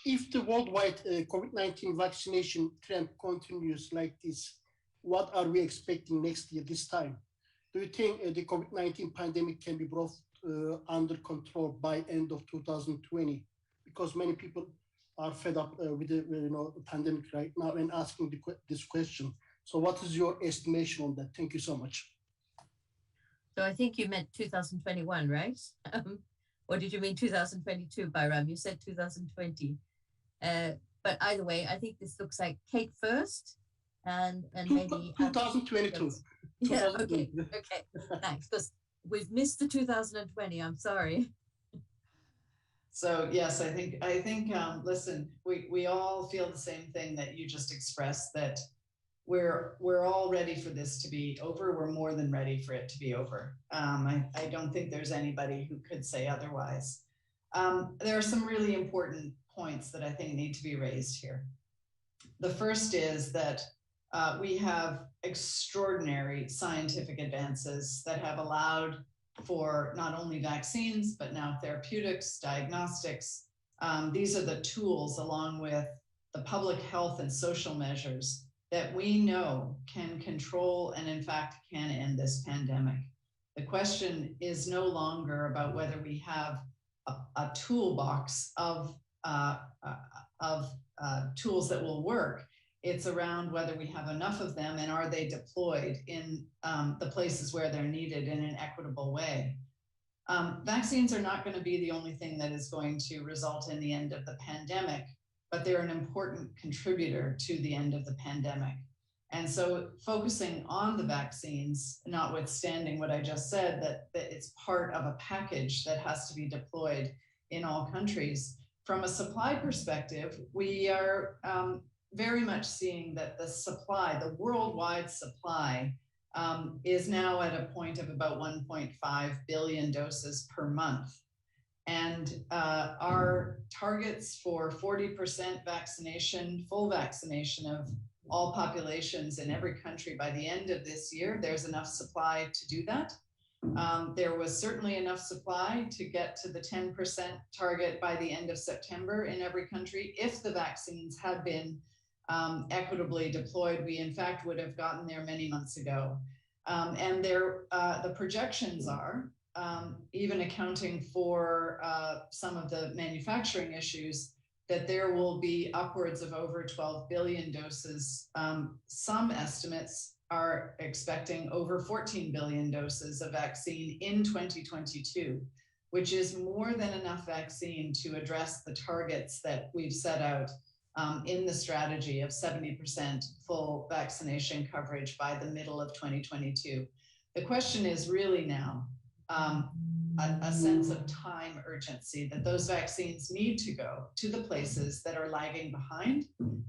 If the worldwide COVID-19 vaccination trend continues like this, what are we expecting next year this time? Do you think the COVID-19 pandemic can be brought under control by end of 2020? Because many people are fed up with the pandemic right now and asking this question. So what is your estimation on that? Thank you so much. So I think you meant 2021, right? Or did you mean 2022, Bayram? You said 2020. But either way, I think this looks like cake first and maybe 2022. Yeah, okay, thanks. Because we've missed the 2020. I'm sorry. So yes, I think listen, we all feel the same thing that you just expressed, that we're all ready for this to be over. We're more than ready for it to be over. I don't think there's anybody who could say otherwise. There are some really important points that I think need to be raised here. The first is that we have extraordinary scientific advances that have allowed for not only vaccines, but now therapeutics, diagnostics. These are the tools, along with the public health and social measures, that we know can control and in fact can end this pandemic. The question is no longer about whether we have a toolbox of tools that will work. It's around whether we have enough of them and are they deployed in the places where they're needed in an equitable way. Vaccines are not going to be the only thing that is going to result in the end of the pandemic, but they're an important contributor to the end of the pandemic. And so focusing on the vaccines, notwithstanding what I just said, that it's part of a package that has to be deployed in all countries. From a supply perspective, we are very much seeing that the supply, the worldwide supply, is now at a point of about 1.5 billion doses per month. And our targets for 40% vaccination, full vaccination of all populations in every country by the end of this year, there's enough supply to do that. There was certainly enough supply to get to the 10% target by the end of September in every country. If the vaccines had been equitably deployed, we in fact would have gotten there many months ago. And the projections are, even accounting for some of the manufacturing issues, that there will be upwards of over 12 billion doses. Some estimates are expecting over 14 billion doses of vaccine in 2022, which is more than enough vaccine to address the targets that we've set out in the strategy of 70% full vaccination coverage by the middle of 2022. The question is really now a sense of time urgency, that those vaccines need to go to the places that are lagging behind.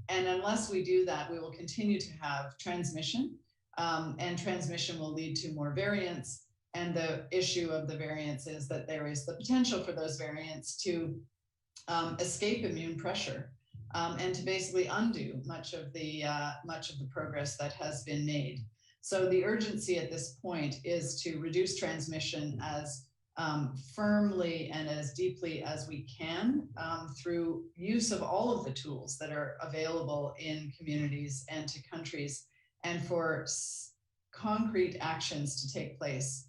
And unless we do that, we will continue to have transmission, and transmission will lead to more variants. And the issue of the variants is that there is the potential for those variants to escape immune pressure, and to basically undo much of the progress that has been made. So the urgency at this point is to reduce transmission as firmly and as deeply as we can through use of all of the tools that are available in communities and to countries, and for concrete actions to take place.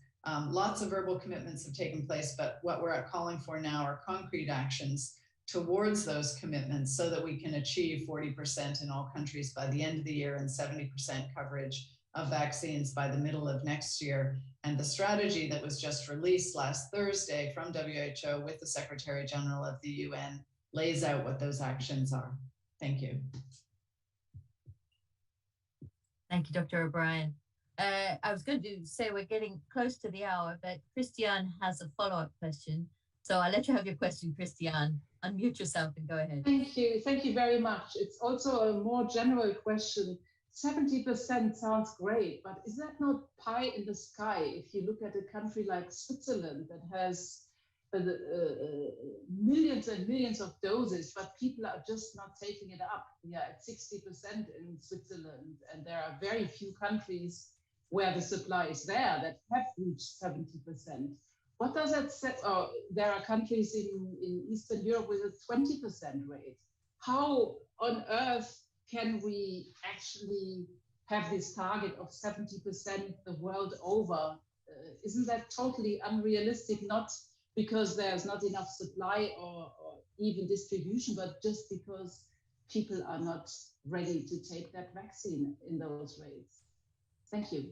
Lots of verbal commitments have taken place, but what we're calling for now are concrete actions towards those commitments so that we can achieve 40% in all countries by the end of the year and 70% coverage of vaccines by the middle of next year. And the strategy that was just released last Thursday from WHO with the Secretary General of the UN lays out what those actions are. Thank you. Thank you, Dr. O'Brien. I was going to say we're getting close to the hour, but Christiane has a follow-up question. So I'll let you have your question, Christiane. Unmute yourself and go ahead. Thank you. Thank you very much. It's also a more general question. 70% sounds great, but is that not pie in the sky? If you look at a country like Switzerland that has millions and millions of doses, but people are just not taking it up. We are at 60% in Switzerland, and there are very few countries where the supply is there that have reached 70%. What does that say? Oh, there are countries in Eastern Europe with a 20% rate. How on earth can we actually have this target of 70% the world over? Isn't that totally unrealistic? Not because there's not enough supply or even distribution, but just because people are not ready to take that vaccine in those rates. Thank you.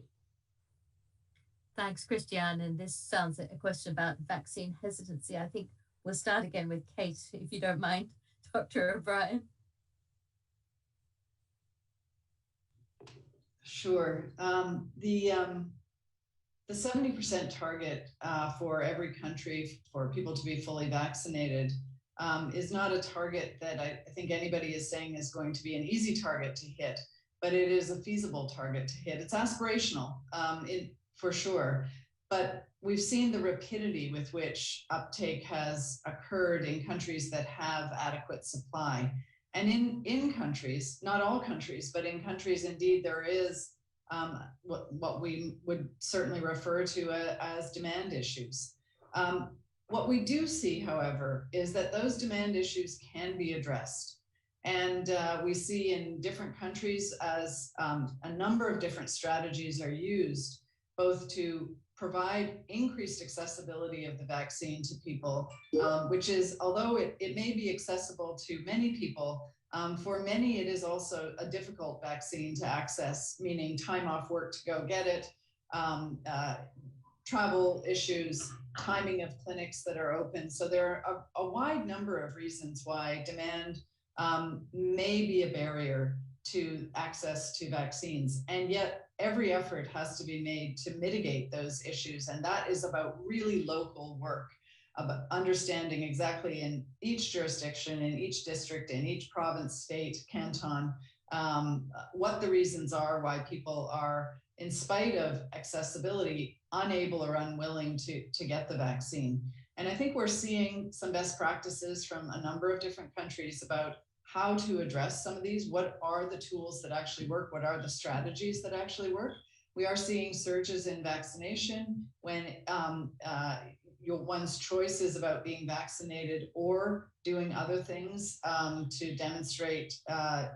Thanks, Christiane. And this sounds like a question about vaccine hesitancy. I think we'll start again with Kate, if you don't mind, Dr. O'Brien. Sure. The 70% target for every country for people to be fully vaccinated is not a target that I think anybody is saying is going to be an easy target to hit, but it is a feasible target to hit. It's aspirational, for sure, but we've seen the rapidity with which uptake has occurred in countries that have adequate supply. And in countries, not all countries, but in countries indeed, there is what we would certainly refer to as demand issues. What we do see, however, is that those demand issues can be addressed. And we see in different countries as a number of different strategies are used, both to provide increased accessibility of the vaccine to people, which is, although it may be accessible to many people, for many it is also a difficult vaccine to access, meaning time off work to go get it, travel issues, timing of clinics that are open. So there are a wide number of reasons why demand may be a barrier to access to vaccines. And yet every effort has to be made to mitigate those issues. And that is about really local work, about understanding exactly in each jurisdiction, in each district, in each province, state, canton, what the reasons are why people are, in spite of accessibility, unable or unwilling to get the vaccine. And I think we're seeing some best practices from a number of different countries about how to address some of these. What are the tools that actually work? What are the strategies that actually work? We are seeing surges in vaccination when one's choice is about being vaccinated or doing other things to demonstrate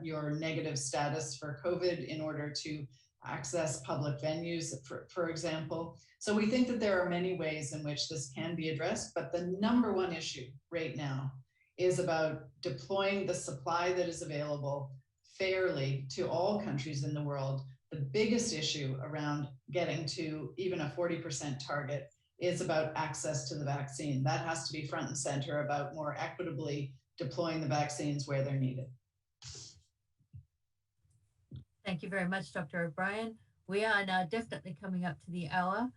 your negative status for COVID in order to access public venues, for example. So we think that there are many ways in which this can be addressed, but the number one issue right now is about deploying the supply that is available fairly to all countries in the world. The biggest issue around getting to even a 40% target is about access to the vaccine. That has to be front and center about more equitably deploying the vaccines where they're needed. Thank you very much, Dr. O'Brien. We are now definitely coming up to the hour.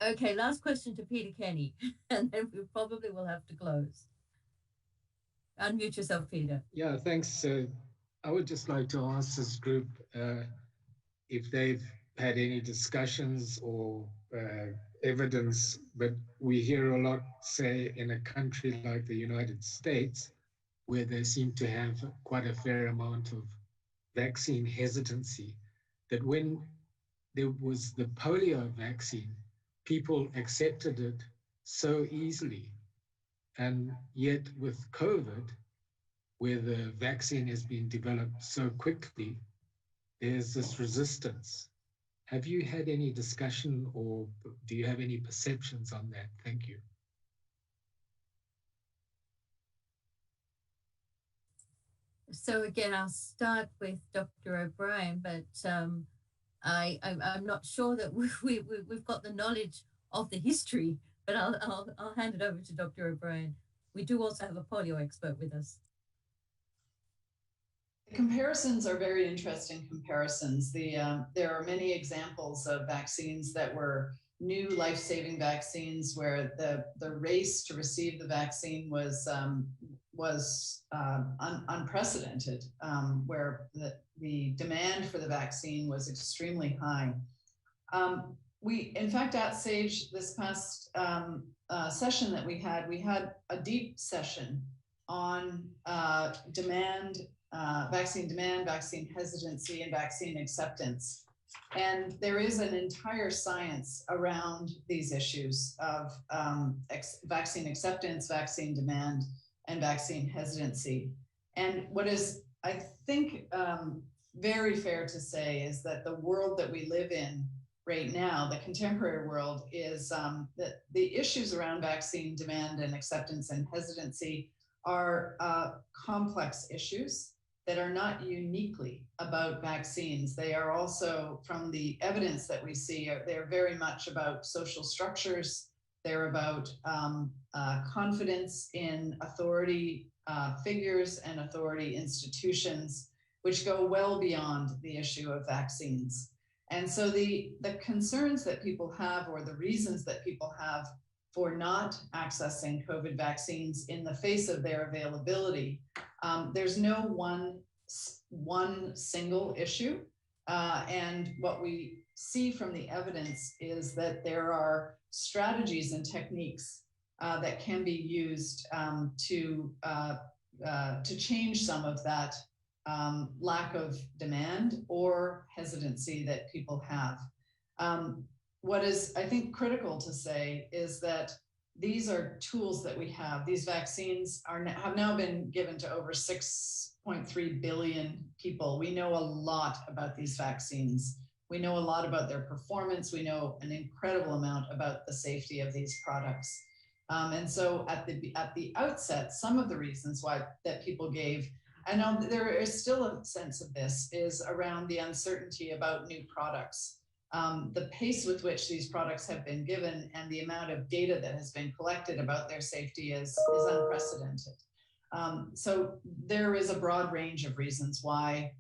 Okay, last question to Peter Kenny, and then we probably will have to close. Unmute yourself, Peter. Yeah, thanks. I would just like to ask this group if they've had any discussions or evidence, but we hear a lot, say, in a country like the United States, where they seem to have quite a fair amount of vaccine hesitancy, that when there was the polio vaccine, people accepted it so easily. And yet with COVID, where the vaccine has been developed so quickly, there's this resistance. Have you had any discussion or do you have any perceptions on that? Thank you. So again, I'll start with Dr. O'Brien, but I'm not sure that we've got the knowledge of the history, but I'll hand it over to Dr. O'Brien. We do also have a polio expert with us. The comparisons are very interesting comparisons. There are many examples of vaccines that were new life-saving vaccines where the race to receive the vaccine was unprecedented, where the demand for the vaccine was extremely high. We, in fact, at SAGE this past session that we had a deep session on vaccine demand, vaccine hesitancy, and vaccine acceptance And there is an entire science around these issues of vaccine acceptance, vaccine demand, and vaccine hesitancy. And what is, I think, very fair to say is that the world that we live in right now, the contemporary world, is that the issues around vaccine demand and acceptance and hesitancy are complex issues that are not uniquely about vaccines. They are also, from the evidence that we see, they're very much about social structures. They're about confidence in authority figures and authority institutions, which go well beyond the issue of vaccines. And so the concerns that people have, or the reasons that people have for not accessing COVID vaccines in the face of their availability, there's no one single issue. And what we see from the evidence is that there are strategies and techniques that can be used to change some of that lack of demand or hesitancy that people have. What is, I think, critical to say is that these are tools that we have. These vaccines have now been given to over 6.3 billion people. We know a lot about these vaccines. We know a lot about their performance. We know an incredible amount about the safety of these products. And so at the outset, some of the reasons why that people gave, and there is still a sense of this, is around the uncertainty about new products. The pace with which these products have been given and the amount of data that has been collected about their safety is unprecedented. So there is a broad range of reasons why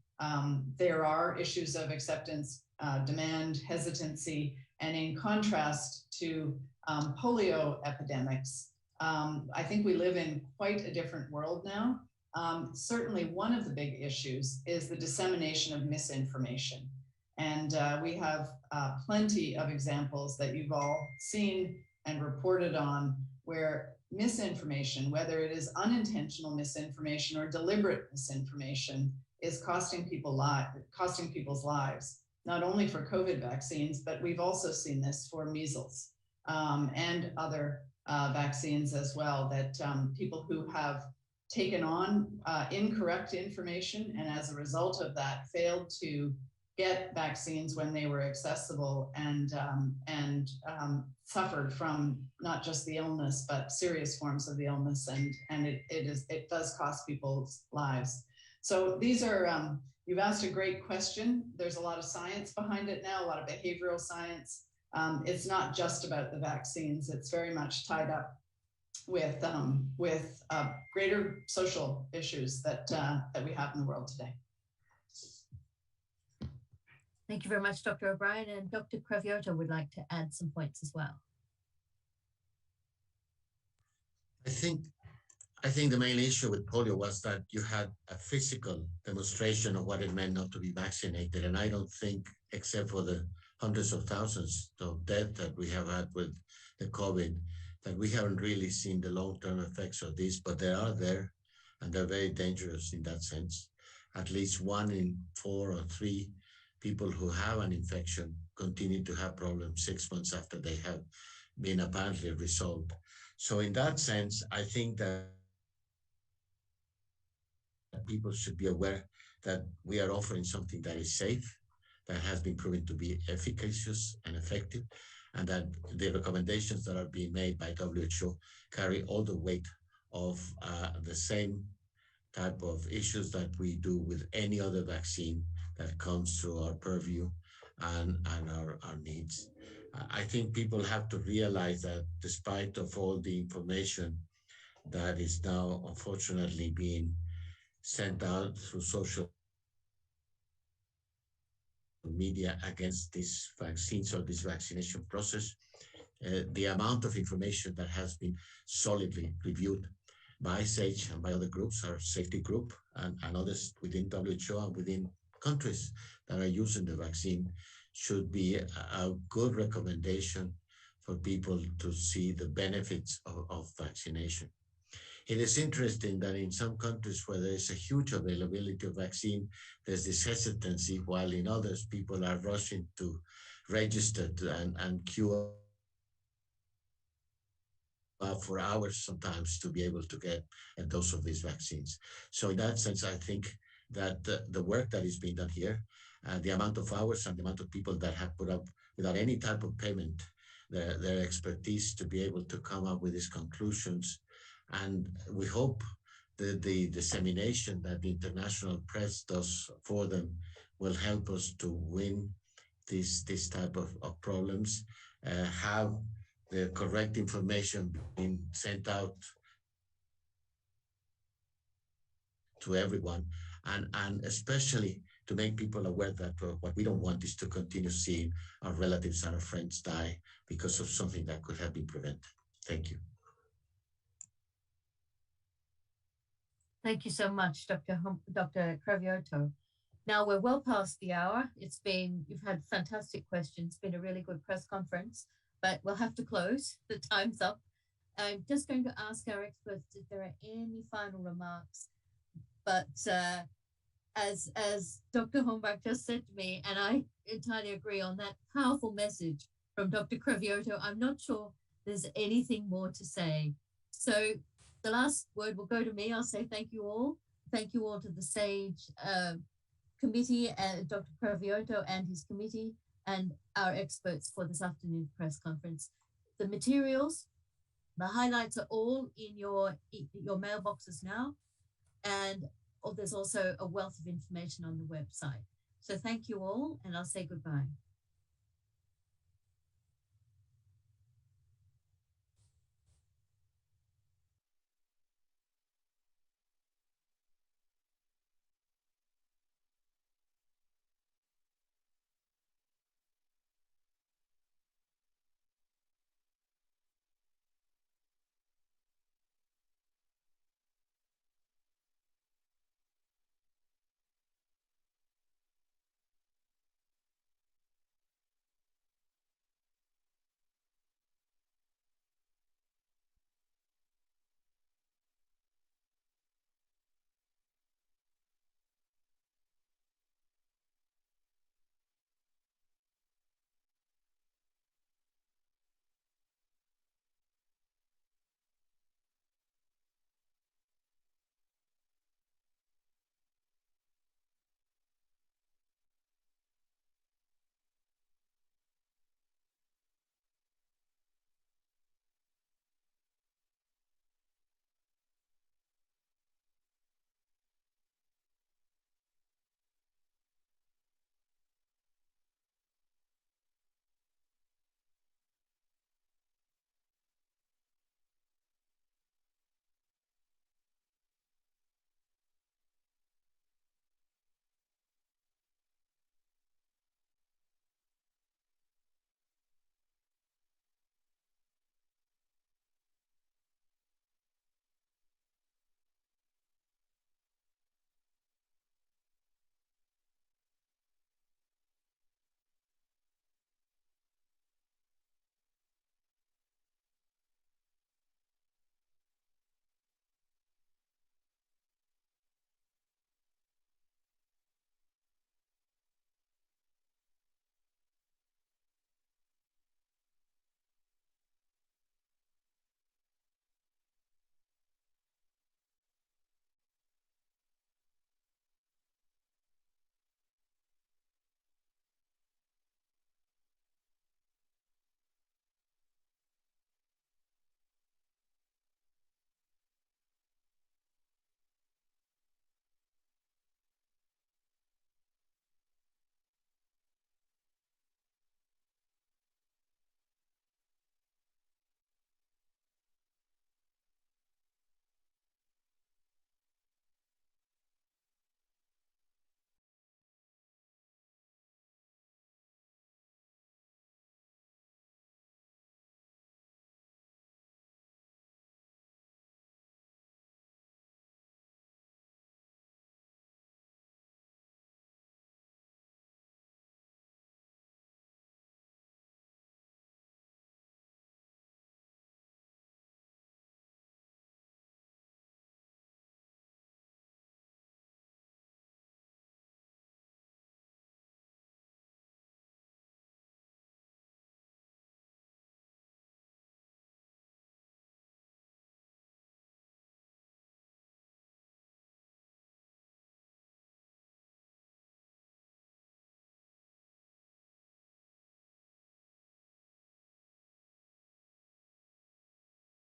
there are issues of acceptance, demand, hesitancy, and in contrast to polio epidemics, I think we live in quite a different world now. Certainly one of the big issues is the dissemination of misinformation. And we have plenty of examples that you've all seen and reported on where misinformation, whether it is unintentional misinformation or deliberate misinformation, is costing people's lives, not only for COVID vaccines, but we've also seen this for measles and other vaccines as well, that people who have taken on incorrect information and as a result of that failed to get vaccines when they were accessible and suffered from not just the illness, but serious forms of the illness. And it does cost people's lives. So these are, you've asked a great question. There's a lot of science behind it now, a lot of behavioral science. It's not just about the vaccines. It's very much tied up with greater social issues that we have in the world today. Thank you very much, Dr. O'Brien, and Dr. Cravioto would like to add some points as well. I think the main issue with polio was that you had a physical demonstration of what it meant not to be vaccinated. And I don't think, except for the hundreds of thousands of deaths that we have had with the COVID, that we haven't really seen the long-term effects of this, but they are there and they're very dangerous in that sense. At least 1 in 4 or 3 people who have an infection continue to have problems 6 months after they have been apparently resolved. So in that sense, I think that people should be aware that we are offering something that is safe, that has been proven to be efficacious and effective, and that the recommendations that are being made by WHO carry all the weight of the same type of issues that we do with any other vaccine that comes through our purview and our needs. I think people have to realize that despite of all the information that is now unfortunately being sent out through social media against these vaccines or this vaccination process, the amount of information that has been solidly reviewed by SAGE and by other groups, our safety group and others within WHO and within countries that are using the vaccine, should be a good recommendation for people to see the benefits of vaccination. It is interesting that in some countries where there is a huge availability of vaccine, there's this hesitancy, while in others, people are rushing to register and queue for hours sometimes to be able to get a dose of these vaccines. So in that sense, I think that the work that is being done here, the amount of hours and the amount of people that have put up without any type of payment, their expertise to be able to come up with these conclusions. And we hope that the dissemination that the international press does for them will help us to win this type of problems, have the correct information being sent out to everyone, and especially to make people aware that what we don't want is to continue seeing our relatives and our friends die because of something that could have been prevented. Thank you. Thank you so much, Dr. Cravioto. Now we're well past the hour. You've had fantastic questions. It's been a really good press conference, but we'll have to close. The time's up. I'm just going to ask our experts if there are any final remarks. But as Dr. Hornbach just said to me, and I entirely agree on that powerful message from Dr. Cravioto, I'm not sure there's anything more to say. So the last word will go to me. I'll say thank you all. Thank you all to the SAGE committee and Dr. Cravioto and his committee and our experts for this afternoon press conference. The materials, the highlights are all in your mailboxes now. And there's also a wealth of information on the website. So thank you all, and I'll say goodbye.